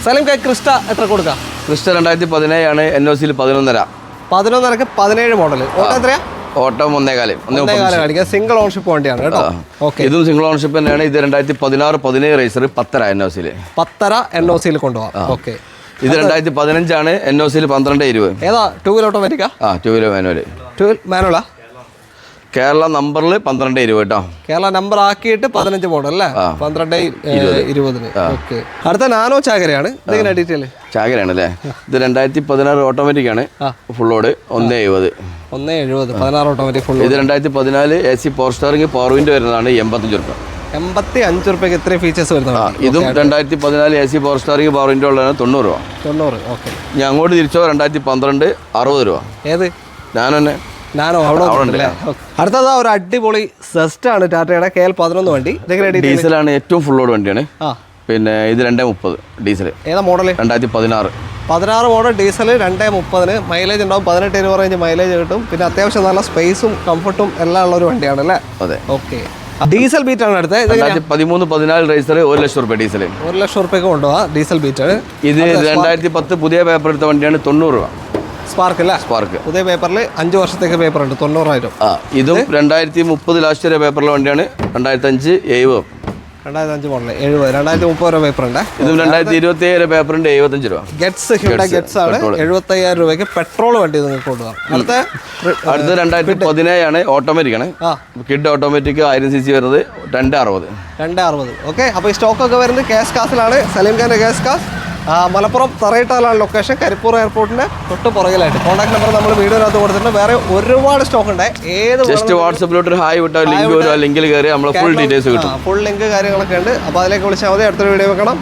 Saleem Crysta എത്ര കൊടുക്കാം? Crysta 2017 ആണ്, NOC 11.5. 11.5 17 മോഡൽ. ഓട്ടം എത്രയാ? ഓട്ടം 1.4 സിംഗിൾ ഓൺഷിപ്പ് വണ്ടിയാണ് കേട്ടോ. ഇതും സിംഗിൾ ഓൺഷിപ്പ് തന്നെയാണ്. ഇത് 2016-17 റേസർ 10.5 NOC 10.5 കൊണ്ടുപോകാം. ഓക്കെ. ഇത് 2015 ആണ്, NOC 12.20. ഏതാ? 2 വീൽ ഓട്ടോമാറ്റിക്കാ? 2 വീൽ മാനുവൽ. 2 വീൽ മാനുവലാ? കേരള നമ്പറിൽ 12.20 കേട്ടോ. കേരള നമ്പർ ആക്കിയിട്ട് 15 മോഡൽ അല്ലേ? 12.20. ഓക്കെ. അടുത്ത നാനോ ചാകരയാണ്. ഇതെങ്ങനെ ഡീറ്റെയിൽ? ചാകരയാണ് അല്ലേ? ഇത് 2016 ഓട്ടോമാറ്റിക് ആണ്, ഫുൾ ലോഡ് 1.70. 1.70 16 automatic full. ഇത് 2014 AC power steering power wind വരുന്നതാണ്. 85 രൂപ. 85 രൂപയ്ക്ക് ഇത്രയും ഫീച്ചേഴ്സ് വരുന്നതാണ്. ഇതും 2014 AC power steering power wind ഉള്ളതാണ് 90 രൂപ. 90. ഓക്കെ. ഞാൻ അങ്ങോട്ട് തിരിച്ചോ 2012 60 രൂപ. ഏത്? ഞാൻ തന്നെ നാനോ അവിടെ ഉണ്ടല്ലേ? അടുത്തത് ഒരു അടിപൊളി സെസ്റ്റ് ആണ്, ടാറ്റയുടെ KL 11 വണ്ടി. ഡീസലാണ്, ഏറ്റവും ഫുൾ ലോഡ് വണ്ടിയാണ്. പിന്നെ ഇത് 2.30 ഡീസൽ. ഏതാ മോഡൽ? 2016 model diesel 2.30. മൈലേജ് ഉണ്ടാവും, 18-20 റേഞ്ച് മൈലേജ് കിട്ടും. പിന്നെ അത്യാവശ്യം നല്ല സ്പേസും കംഫർട്ടും എല്ലാം ഉള്ള ഒരു വണ്ടിയാണ് അല്ലേ? അതെ. ഓക്കെ. ഡീസൽ ബീറ്റ് ആണ് അടുത്തത്. 2013-14 റേസർ 1 ലക്ഷം രൂപ ഡീസൽ. 1 ലക്ഷം രൂപയ്ക്ക് കൊണ്ടുപോകാം ഡീസൽ ബീറ്റ്. ഇത് 2010 പുതിയ പേപ്പർ എടുത്ത വണ്ടിയാണ്. 90 രൂപ. സ്പാർക്ക് അല്ലേ? സ്പാർക്ക് പുതിയ പേപ്പറിൽ 5 വർഷത്തേക്ക് പേപ്പർ ഉണ്ട്. 90,000. ഇതും 2030 ലാസ്റ്റ് വരെ പേപ്പറിലെ വണ്ടിയാണ്. 2005 70. 2005 മോഡൽ 70. 2030 രൂപ പേപ്പർ ഉണ്ട്. ഇതും 2027 പേപ്പർ ഉണ്ട്. 75 രൂപ. ഗെറ്റ്സ് ഹ്യുണ്ടായി ഗെറ്റ്സ് ആണ്. 75,000 രൂപയ്ക്ക് പെട്രോൾ വണ്ടി നിങ്ങൾക്ക് കൊണ്ടുപോകാം. അടുത്ത 2017 ആണ്, ഓട്ടോമാറ്റിക് ആണ്. കിഡ് ഓട്ടോമാറ്റിക് 1000 cc വരുന്നത് 260. ഓക്കെ. അപ്പോൾ ഈ സ്റ്റോക്കൊക്കെ വരുന്നത് കേസ് കാസിലാണ്. സലീം ഖാൻ്റെ കേസ് കാസ്, മലപ്പുറം തറയിട്ടാലാണ് ലൊക്കേഷൻ. കരിപ്പൂർ എയർപോർട്ടിന്റെ തൊട്ട് പുറകിലായിട്ട്. കോൺടാക്ട് നമ്പർ നമ്മൾ വീഡിയോനകത്ത് കൊടുത്തിട്ടുണ്ട്. വേറെ ഒരുപാട് സ്റ്റോക്ക് ഉണ്ട്. ജസ്റ്റ് വാട്സപ്പിലോട്ട് ഹായ് വിട്ടാൽ ലിങ്ക് വരും. ലിങ്കിൽ കയറി നമ്മൾ ഫുൾ ഡീറ്റെയിൽസ് കിട്ടും. ഫുൾ ലിങ്ക് കാര്യങ്ങളൊക്കെ ഉണ്ട്. അപ്പോൾ അതിലേക്ക് വിളിച്ചാൽ മതി. അടുത്തൊരു വീഡിയോ വെക്കണം.